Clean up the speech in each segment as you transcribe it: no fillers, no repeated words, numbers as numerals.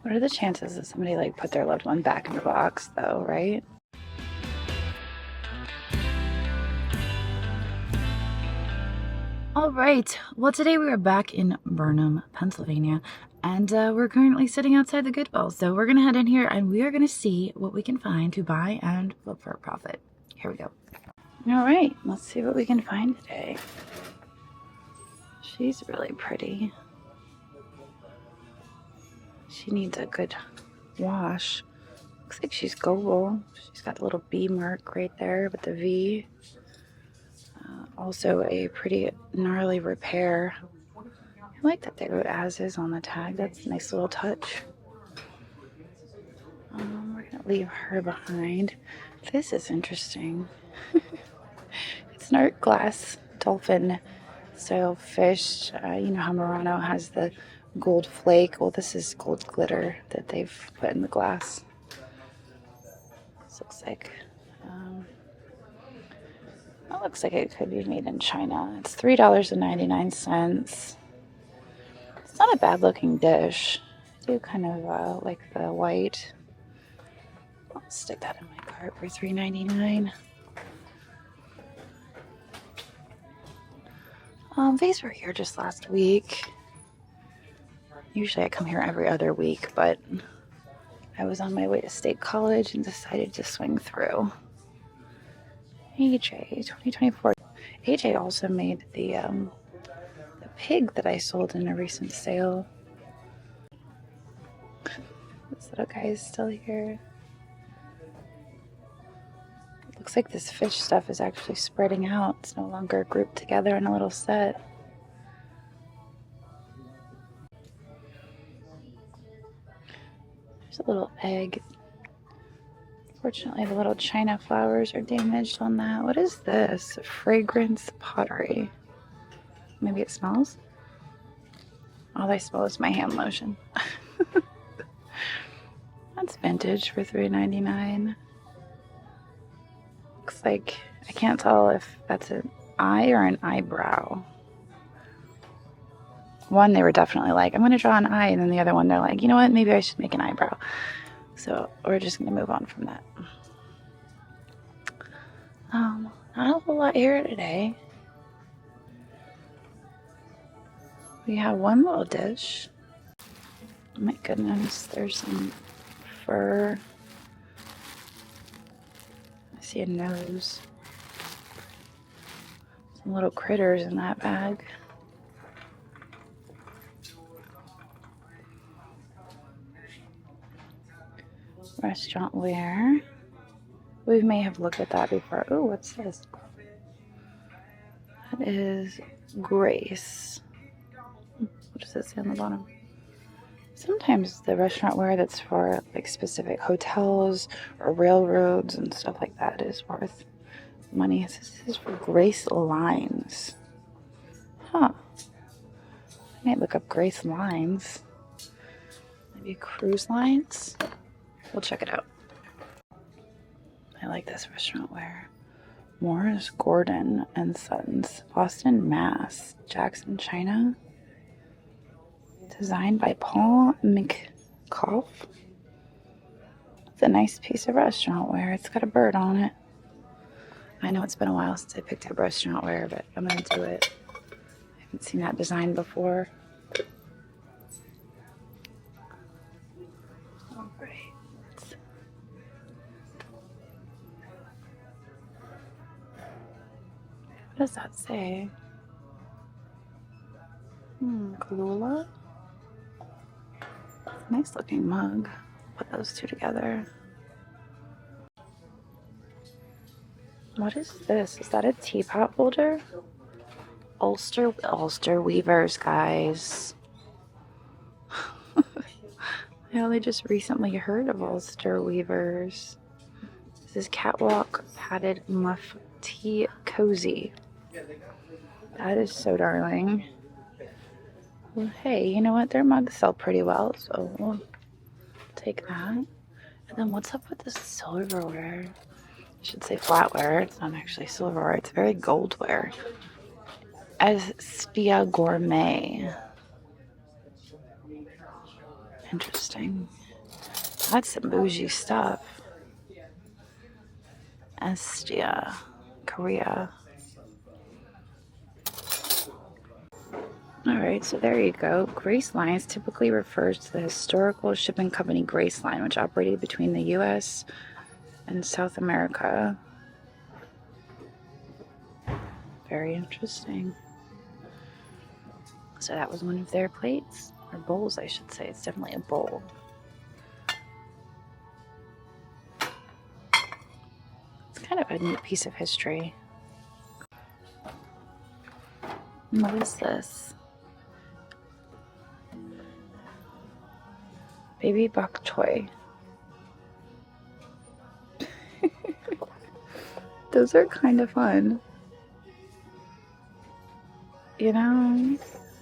What are the chances that somebody like put their loved one back in the box though, right? All right, well today we are back in Burnham, Pennsylvania, and we're currently sitting outside the Goodwill. So we're gonna head in here and we are gonna see what we can find to buy and flip for a profit. Here we go. All right, let's see what we can find today. She's really pretty. She needs a good wash. Looks like she's gold. She's got a little B mark right there with the V. Also a pretty gnarly repair. I like that they wrote as is on the tag. That's a nice little touch. We're gonna leave her behind. This is interesting. It's an art glass dolphin style fish. You know how Murano has the gold flake? Well, this is gold glitter that they've put in the glass. This looks like that looks like it could be made in China. It's $3.99. It's not a bad looking dish. I do kind of like the white. I'll stick that in my cart for $3.99. These were here just last week. Usually I come here every other week, but I was on my way to State College and decided to swing through. AJ 2024. AJ also made the pig that I sold in a recent sale. This little guy is still here. Looks like this fish stuff is actually spreading out. It's no longer grouped together in a little set. There's a little egg. Fortunately, the little china flowers are damaged on that. What is this? Fragrance pottery. Maybe it smells? All I smell is my hand lotion. That's vintage for $3.99. Looks like, I can't tell if that's an eye or an eyebrow. One, they were definitely like, I'm going to draw an eye. And then the other one, they're like, you know what? Maybe I should make an eyebrow. So we're just going to move on from that. Not a whole lot here today. We have one little dish. Oh my goodness, there's some fur. I see a nose. Some little critters in that bag. Restaurant wear. We may have looked at that before. Oh, what's this? That is Grace. What does it say on the bottom? Sometimes the restaurant wear that's for like specific hotels or railroads and stuff like that is worth money. This is for Grace Lines. Huh. I might look up Grace Lines. Maybe cruise lines? We'll check it out. I like this restaurant wear. Morris Gordon and Sons, Boston, Mass. Jackson, China. Designed by Paul McCoff. It's a nice piece of restaurant wear. It's got a bird on it. I know it's been a while since I picked up restaurant wear, but I'm going to do it. I haven't seen that design before. All right. What does that say? Kalula? Nice looking mug. Put those two together. What is this? Is that a teapot holder? Ulster weavers, guys. I only just recently heard of Ulster weavers. This is Catwalk Padded Muff Tea Cozy. That is so darling. Well, hey, you know what? Their mugs sell pretty well, so we'll take that. And then what's up with this silverware? I should say flatware. It's not actually silverware. It's very goldware. As Spia Gourmet. Interesting. That's some bougie stuff. Estia, Korea. Alright, so there you go. Grace Lines typically refers to the historical shipping company Grace Line, which operated between the U.S. and South America. Very interesting. So that was one of their plates, or bowls, I should say. It's definitely a bowl. It's kind of a neat piece of history. What is this? Baby bok choy. Those are kind of fun. You know,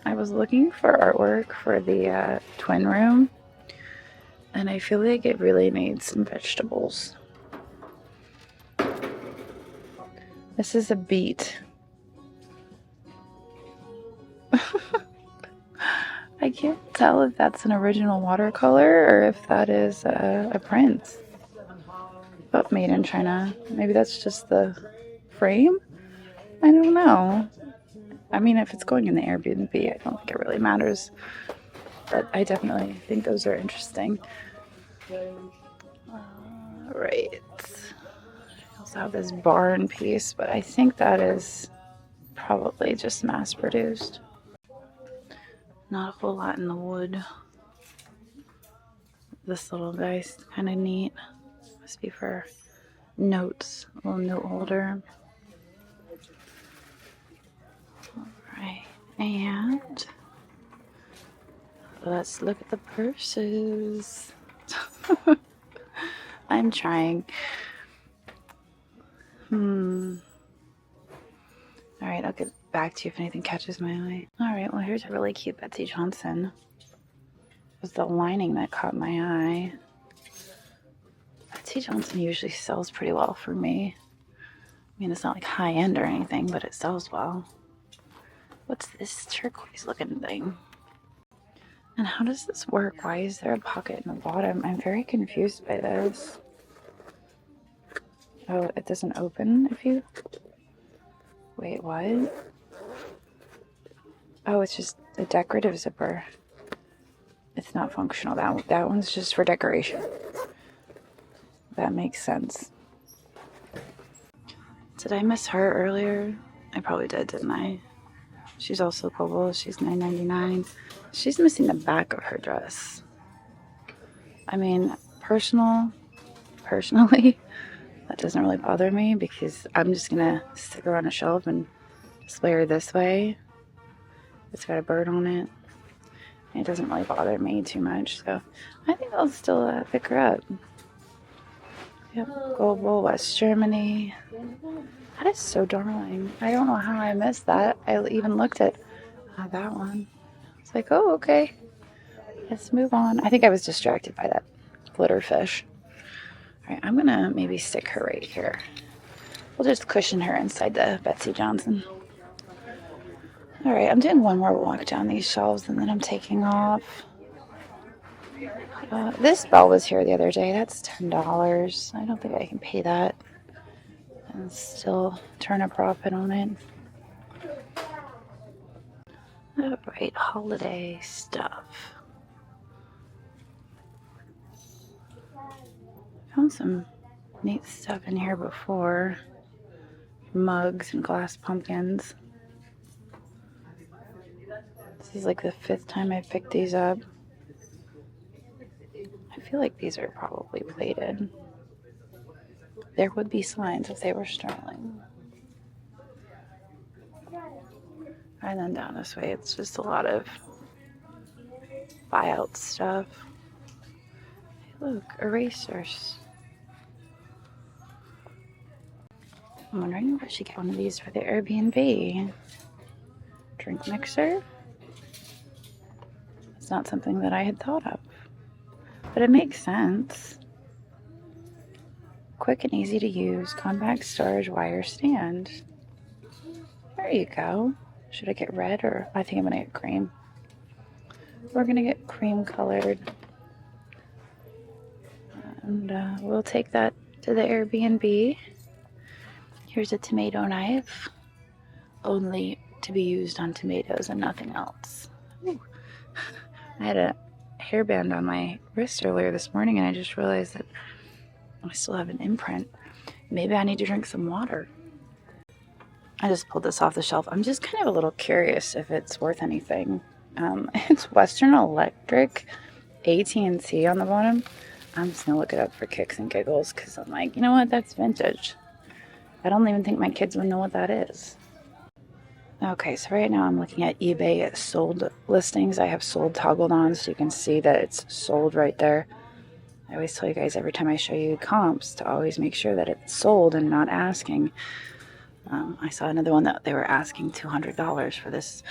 I was looking for artwork for the twin room, and I feel like it really needs some vegetables. This is a beet. I can't tell if that's an original watercolor or if that is a print. But made in China. Maybe that's just the frame? I don't know. I mean, if it's going in the Airbnb, I don't think it really matters. But I definitely think those are interesting. Right. I also have this barn piece, but I think that is probably just mass produced. Not a whole lot in the wood. This little guy's kind of neat. Must be for notes, a little note holder. Alright, and let's look at the purses. I'm trying. Alright, I'll get back to you if anything catches my eye. Alright, well here's a really cute Betsy Johnson. It was the lining that caught my eye. Betsy Johnson usually sells pretty well for me. I mean, it's not like high end or anything, but it sells well. What's this turquoise looking thing? And how does this work? Why is there a pocket in the bottom? I'm very confused by this. Oh, it doesn't open if you... Wait, what? Oh, it's just a decorative zipper. It's not functional. That one's just for decoration. That makes sense. Did I miss her earlier? I probably did, didn't I? She's also global. She's $9.99. She's missing the back of her dress. I mean, personally, that doesn't really bother me because I'm just gonna stick her on a shelf and display her this way. It's got a bird on it. It doesn't really bother me too much, so I think I'll still pick her up. Yep, Global, West Germany. That is so darling. I don't know how I missed that. I even looked at that one. It's like, oh, okay. Let's move on. I think I was distracted by that glitter fish. All right, I'm going to maybe stick her right here. We'll just cushion her inside the Betsy Johnson. All right, I'm doing one more walk down these shelves and then I'm taking off. This bell was here the other day. That's $10. I don't think I can pay that and still turn a profit on it. All right, holiday stuff. Found some neat stuff in here before. Mugs and glass pumpkins. This is like the 5th time I've picked these up. I feel like these are probably plated. There would be signs if they were sterling. And then down this way, it's just a lot of buyout stuff. Hey, look, erasers. I'm wondering if I should get one of these for the Airbnb. Drink mixer. It's not something that I had thought of, but it makes sense. Quick and easy to use, compact storage wire stand. There you go. Should I get red or I think I'm gonna get cream? We're gonna get cream colored. And we'll take that to the Airbnb. Here's a tomato knife, only to be used on tomatoes and nothing else. Ooh. I had a hairband on my wrist earlier this morning and I just realized that I still have an imprint. Maybe I need to drink some water. I just pulled this off the shelf. I'm just kind of a little curious if it's worth anything. It's Western Electric, AT&T on the bottom. I'm just gonna look it up for kicks and giggles because I'm like, you know what, that's vintage. I don't even think my kids would know what that is. Okay, so right now I'm looking at eBay sold listings. I have sold toggled on so you can see that it's sold right there. I always tell you guys every time I show you comps to always make sure that it's sold and not asking. I saw another one that they were asking $200 for this,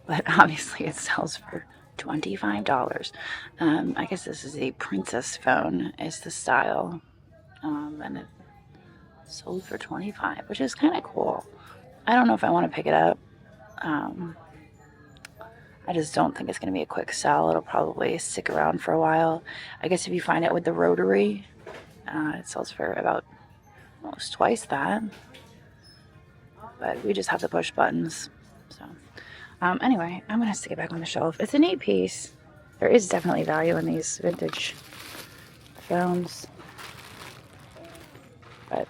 but obviously it sells for $25. I guess this is a princess phone is the style, and it sold for $25, which is kind of cool. I don't know if I want to pick it up. I just don't think it's going to be a quick sell. It'll probably stick around for a while. I guess if you find it with the rotary, it sells for about almost twice that. But we just have to push buttons. So anyway, I'm going to stick it back on the shelf. It's a neat piece. There is definitely value in these vintage phones. But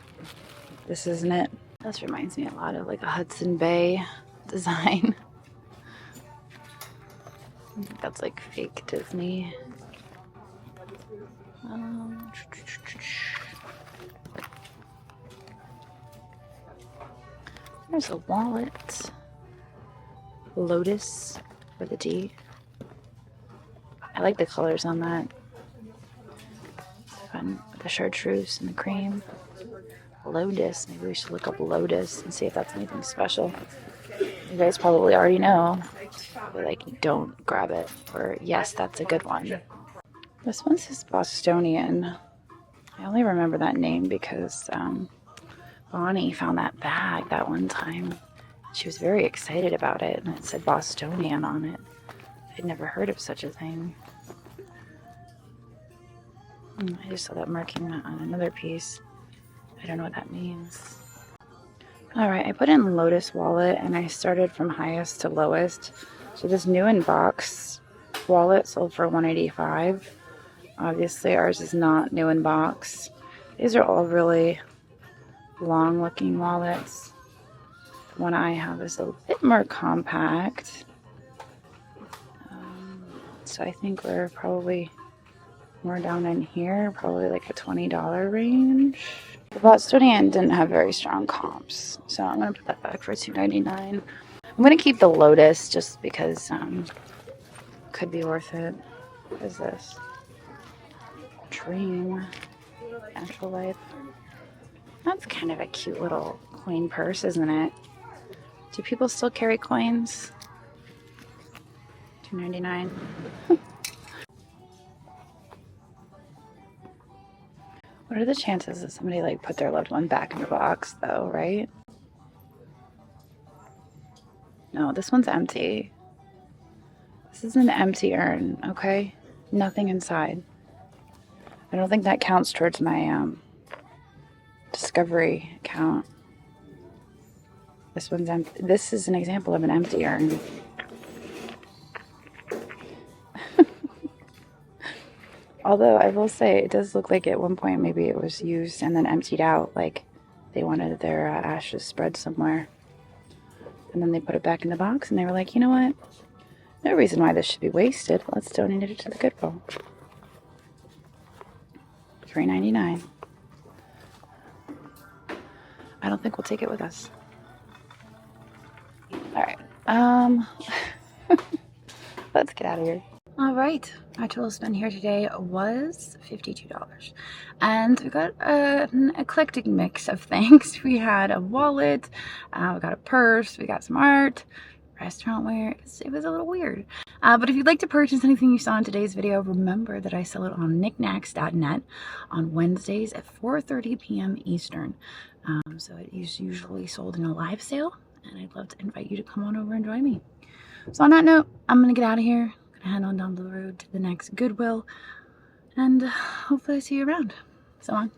this isn't it. This reminds me a lot of like a Hudson Bay design. I think that's like fake Disney. There's a wallet. Lotus with a D. I like the colors on that. Fun with the chartreuse and the cream. Lotus. Maybe we should look up Lotus and see if that's anything special. You guys probably already know. But like, don't grab it. Or yes, that's a good one. This one says Bostonian. I only remember that name because Bonnie found that bag that one time. She was very excited about it, and it said Bostonian on it. I'd never heard of such a thing. I just saw that marking on another piece. I don't know what that means. Alright, I put in Lotus wallet, and I started from highest to lowest. So this new in box wallet sold for $185. Obviously, ours is not new in box. These are all really long looking wallets. The one I have is a bit more compact. So I think we're probably more down in here, probably like a $20 range. The Bostonian didn't have very strong comps, so I'm going to put that back for $2.99. I'm going to keep the Lotus just because could be worth it. What is this? Dream. Natural Life. That's kind of a cute little coin purse, isn't it? Do people still carry coins? $2.99. What are the chances that somebody like put their loved one back in the box though, right? No, this one's empty. This is an empty urn, okay? Nothing inside. I don't think that counts towards my discovery count. This one's empty. This is an example of an empty urn. Although I will say it does look like at one point maybe it was used and then emptied out, like they wanted their ashes spread somewhere. And then they put it back in the box and they were like, you know what? No reason why this should be wasted. Let's donate it to the Goodwill. $3.99. I don't think we'll take it with us. Alright. Let's get out of here. Alright, our total spend here today was $52. And we got an eclectic mix of things. We had a wallet, we got a purse, we got some art, restaurant wear. It was a little weird. But if you'd like to purchase anything you saw in today's video, remember that I sell it on Niknax.net on Wednesdays at 4:30 p.m. Eastern. So it is usually sold in a live sale, and I'd love to invite you to come on over and join me. So on that note, I'm going to get out of here. I'm going to head on down the road to the next Goodwill, and hopefully I see you around. So long.